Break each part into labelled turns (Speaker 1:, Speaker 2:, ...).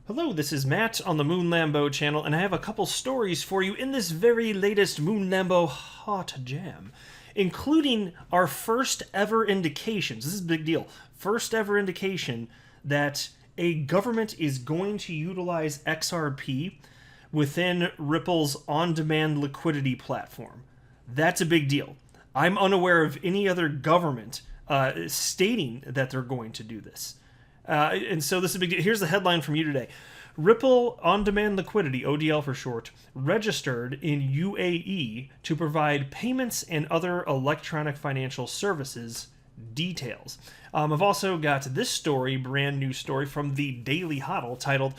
Speaker 1: Hello, this is Matt on the Moon Lambo channel, and I have a couple stories for you in this very latest Moon Lambo Hot Jam, including our first ever indications. This is a big deal. First ever indication that a government is going to utilize XRP within Ripple's on-demand liquidity platform. That's a big deal. I'm unaware of any other government stating that they're going to do this. And so this is a big deal. Here's the headline from you today. Ripple On-Demand Liquidity, ODL for short, registered in UAE to provide payments and other electronic financial services details. I've also got this story, brand new story from the Daily Hodl titled,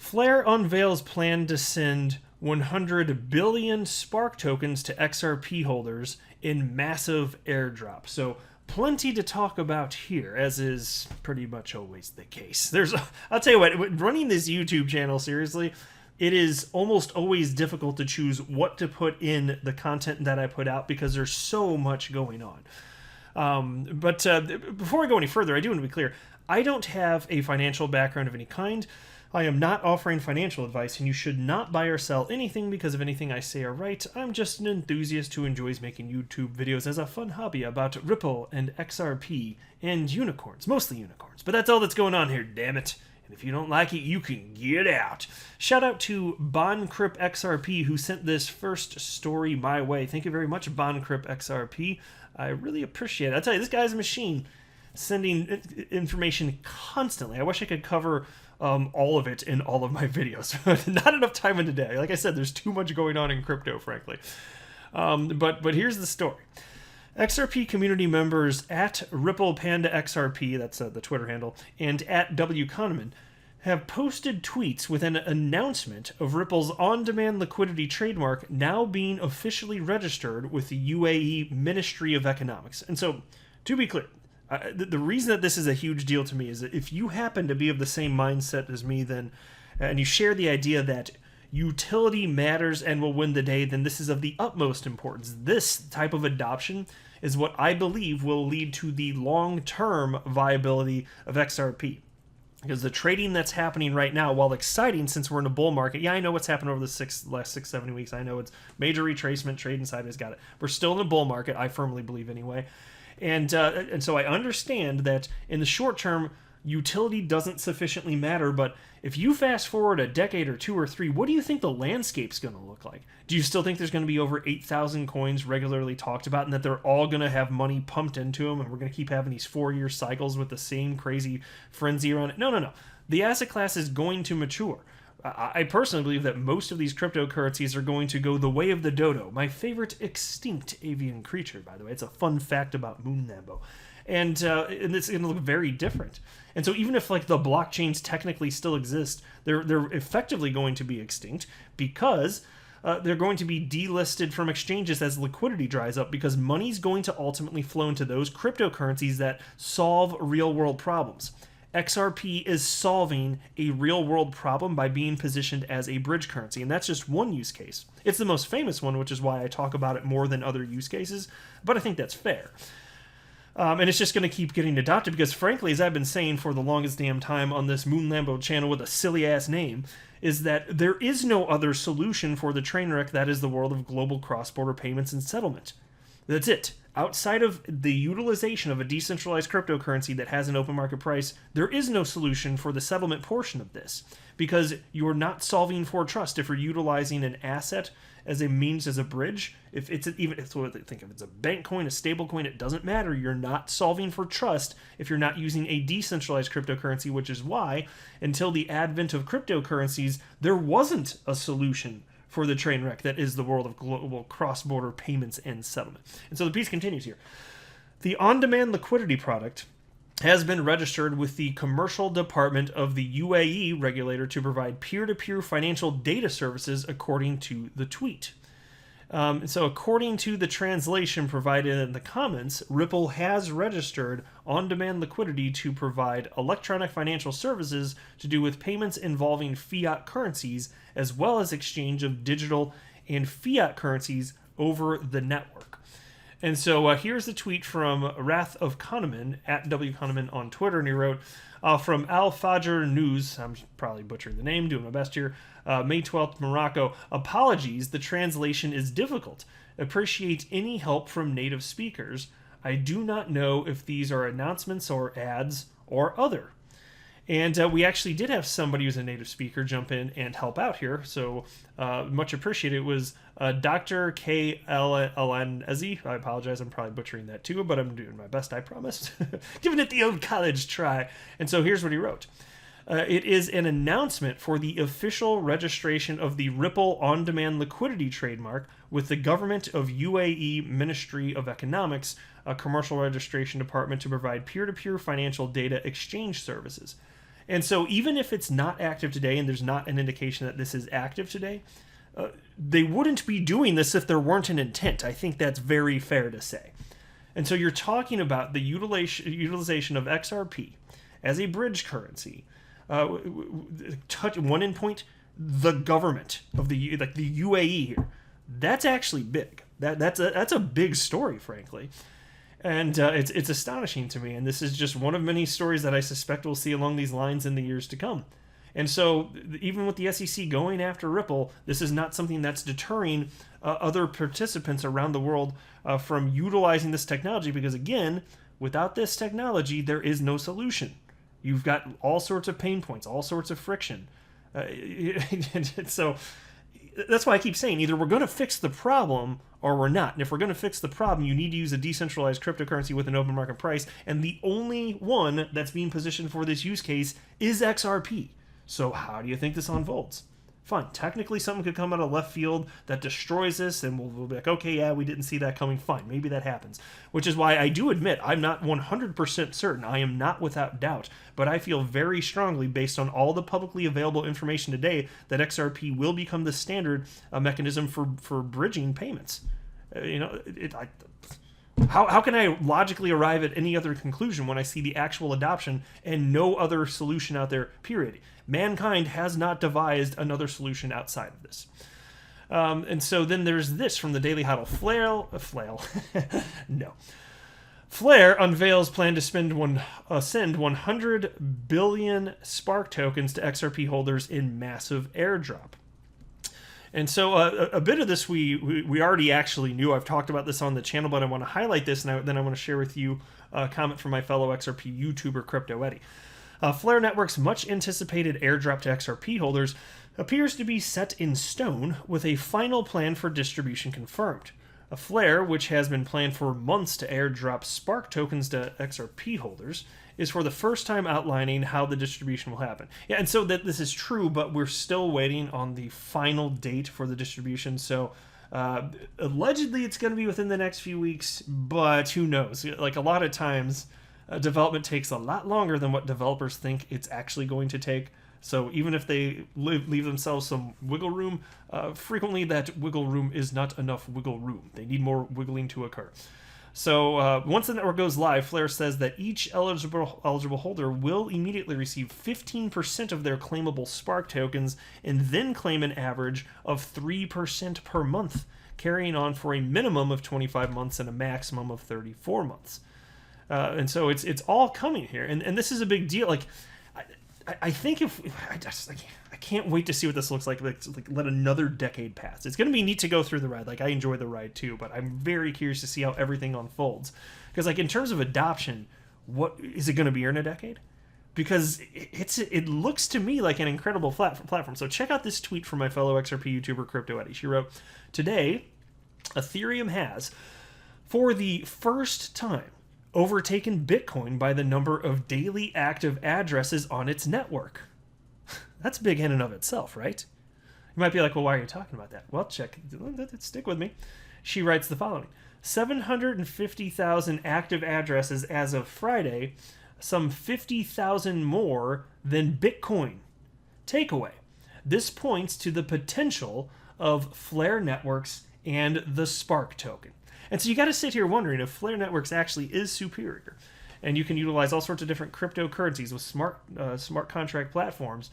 Speaker 1: FLR unveils plan to send 100 billion Spark tokens to XRP holders in massive airdrop. So plenty to talk about here, as is pretty much always the case. I'll tell you what, running this YouTube channel, seriously, it is almost always difficult to choose what to put in the content that I put out because there's so much going on. But before I go any further, I do want to be clear. I don't have a financial background of any kind. I am not offering financial advice, and you should not buy or sell anything because of anything I say or write. I'm just an enthusiast who enjoys making YouTube videos as a fun hobby about Ripple and XRP and unicorns, mostly unicorns. But that's all that's going on here, damn it. And if you don't like it, you can get out. Shout out to BonCrypt XRP who sent this first story my way. Thank you very much, BonCrypt XRP. I really appreciate it. I'll tell you, this guy's a machine, sending information constantly. I wish I could cover all of it in all of my videos. Not enough time in a day. Like I said, there's too much going on in crypto, frankly. But here's the story. XRP community members at Ripple Panda XRP, that's the Twitter handle, and at W Kahneman have posted tweets with an announcement of Ripple's on-demand liquidity trademark now being officially registered with the UAE Ministry of Economics. And so, to be clear, the reason that this is a huge deal to me is that if you happen to be of the same mindset as me, then and you share the idea that utility matters and will win the day, then this is of the utmost importance. This type of adoption is what I believe will lead to the long-term viability of XRP. Because the trading that's happening right now, while exciting since we're in a bull market, yeah, I know what's happened over the last 6-7 weeks. I know it's major retracement, trade inside has got it. We're still in a bull market, I firmly believe anyway. And so I understand that in the short term, utility doesn't sufficiently matter, but if you fast forward a decade or 2 or 3, what do you think the landscape's going to look like? Do you still think there's going to be over 8,000 coins regularly talked about and that they're all going to have money pumped into them and we're going to keep having these 4-year cycles with the same crazy frenzy around it? No. The asset class is going to mature. I personally believe that most of these cryptocurrencies are going to go the way of the dodo, my favorite extinct avian creature, by the way. It's a fun fact about Moon Lambo. And it's going to look very different. And so even if like the blockchains technically still exist, they're effectively going to be extinct because they're going to be delisted from exchanges as liquidity dries up because money's going to ultimately flow into those cryptocurrencies that solve real-world problems. XRP is solving a real-world problem by being positioned as a bridge currency, and that's just one use case. It's the most famous one, which is why I talk about it more than other use cases, but I think that's fair. And it's just going to keep getting adopted because, frankly, as I've been saying for the longest damn time on this Moon Lambo channel with a silly-ass name, is that there is no other solution for the train wreck that is the world of global cross-border payments and settlement. That's it. Outside of the utilization of a decentralized cryptocurrency that has an open market price, there is no solution for the settlement portion of this because you're not solving for trust if you're utilizing an asset as a means, as a bridge. If it's what they think of, it's a bank coin, a stable coin, it doesn't matter. You're not solving for trust if you're not using a decentralized cryptocurrency, which is why until the advent of cryptocurrencies, there wasn't a solution for the train wreck that is the world of global cross-border payments and settlement. And so the piece continues here. The on-demand liquidity product has been registered with the Commercial Department of the UAE regulator to provide peer-to-peer financial data services, according to the tweet. So according to the translation provided in the comments, Ripple has registered on-demand liquidity to provide electronic financial services to do with payments involving fiat currencies, as well as exchange of digital and fiat currencies over the network. And so here's a tweet from Wrath of Kahneman, at W. Kahneman on Twitter, and he wrote, from Al Fajr News, I'm probably butchering the name, doing my best here, May 12th, Morocco, apologies, the translation is difficult. Appreciate any help from native speakers. I do not know if these are announcements or ads or other. And we actually did have somebody who's a native speaker jump in and help out here, so much appreciated. It was Dr. KLN Ezzy. I apologize, I'm probably butchering that too, but I'm doing my best, I promise. Giving it the old college try. And so here's what he wrote. It is an announcement for the official registration of the Ripple on-demand liquidity trademark with the government of UAE Ministry of Economics, a commercial registration department to provide peer-to-peer financial data exchange services. And so even if it's not active today, and there's not an indication that this is active today, they wouldn't be doing this if there weren't an intent. I think that's very fair to say. And so you're talking about the utilization of XRP as a bridge currency. One endpoint, the government of the UAE here. That's actually big. That's a big story, frankly. And it's astonishing to me, and this is just one of many stories that I suspect we'll see along these lines in the years to come. And so, even with the SEC going after Ripple, this is not something that's deterring other participants around the world from utilizing this technology, because again, without this technology, there is no solution. You've got all sorts of pain points, all sorts of friction. So that's why I keep saying either we're going to fix the problem or we're not. And if we're going to fix the problem, you need to use a decentralized cryptocurrency with an open market price. And the only one that's being positioned for this use case is XRP. So how do you think this unfolds? Fine. Technically, something could come out of left field that destroys this, and we'll be like, okay, yeah, we didn't see that coming. Fine. Maybe that happens. Which is why I do admit I'm not 100% certain. I am not without doubt. But I feel very strongly, based on all the publicly available information today, that XRP will become the standard mechanism for bridging payments. How can I logically arrive at any other conclusion when I see the actual adoption and no other solution out there, period? Mankind has not devised another solution outside of this. And so then there's this from the Daily Huddle. Flare unveils plan to send 100 billion Spark tokens to XRP holders in massive airdrop. And so a bit of this we already actually knew. I've talked about this on the channel, but I want to highlight this, and then I want to share with you a comment from my fellow XRP YouTuber, Crypto Eddie. Flare Network's much-anticipated airdrop to XRP holders appears to be set in stone, with a final plan for distribution confirmed. Flare, which has been planned for months to airdrop Spark tokens to XRP holders, is for the first time outlining how the distribution will happen. Yeah, and so that this is true, but we're still waiting on the final date for the distribution. So allegedly it's going to be within the next few weeks, but who knows? Like a lot of times, development takes a lot longer than what developers think it's actually going to take. So even if they leave themselves some wiggle room, frequently that wiggle room is not enough wiggle room. They need more wiggling to occur. So once the network goes live, Flare says that each eligible holder will immediately receive 15% of their claimable Spark tokens and then claim an average of 3% per month, carrying on for a minimum of 25 months and a maximum of 34 months. And so it's all coming here. And this is a big deal. Like, I think I can't wait to see what this looks like. Like let another decade pass. It's going to be neat to go through the ride. Like, I enjoy the ride too, but I'm very curious to see how everything unfolds. Because like in terms of adoption, what is it going to be here in a decade? Because it looks to me like an incredible platform. So check out this tweet from my fellow XRP YouTuber Crypto Eddie. She wrote, "Today, Ethereum has, for the first time, overtaken Bitcoin by the number of daily active addresses on its network." That's big in and of itself, right? You might be like, well, why are you talking about that? Well, stick with me. She writes the following: 750,000 active addresses as of Friday, some 50,000 more than Bitcoin. Takeaway: this points to the potential of Flare networks and the Spark token. And so you got to sit here wondering if Flare Networks actually is superior. And you can utilize all sorts of different cryptocurrencies with smart contract platforms.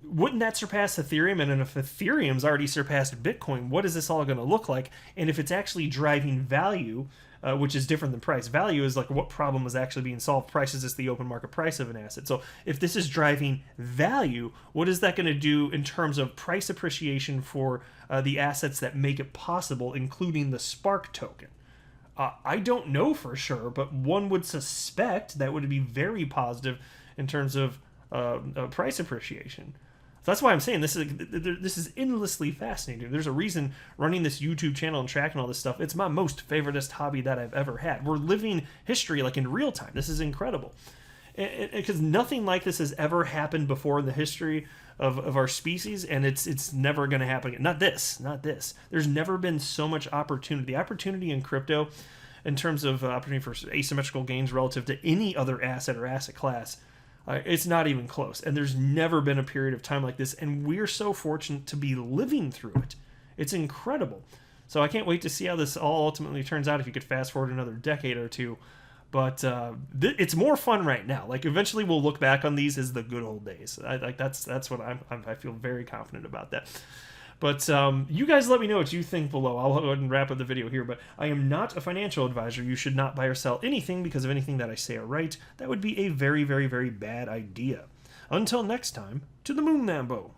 Speaker 1: wouldn't that surpass Ethereum? And if Ethereum's already surpassed Bitcoin, what is this all going to look like? And if it's actually driving value, which is different than price. Value is like what problem is actually being solved. Price is just the open market price of an asset. So if this is driving value, what is that going to do in terms of price appreciation for the assets that make it possible, including the Spark token? I don't know for sure, but one would suspect that would be very positive in terms of price appreciation. So that's why I'm saying this is endlessly fascinating. There's a reason running this YouTube channel and tracking all this stuff. It's my most favoriteest hobby that I've ever had. We're living history like in real time. This is incredible. Because nothing like this has ever happened before in the history of our species, and it's never going to happen again. Not this. There's never been so much opportunity. The opportunity in crypto, in terms of opportunity for asymmetrical gains relative to any other asset or asset class, it's not even close. And there's never been a period of time like this, and we're so fortunate to be living through it. It's incredible. So I can't wait to see how this all ultimately turns out if you could fast forward another decade or two. But it's more fun right now. Like, eventually we'll look back on these as the good old days. That's what I feel very confident about that. But you guys let me know what you think below. I'll go ahead and wrap up the video here. But I am not a financial advisor. You should not buy or sell anything because of anything that I say or write. That would be a very, very, very bad idea. Until next time, to the moon, Lambo.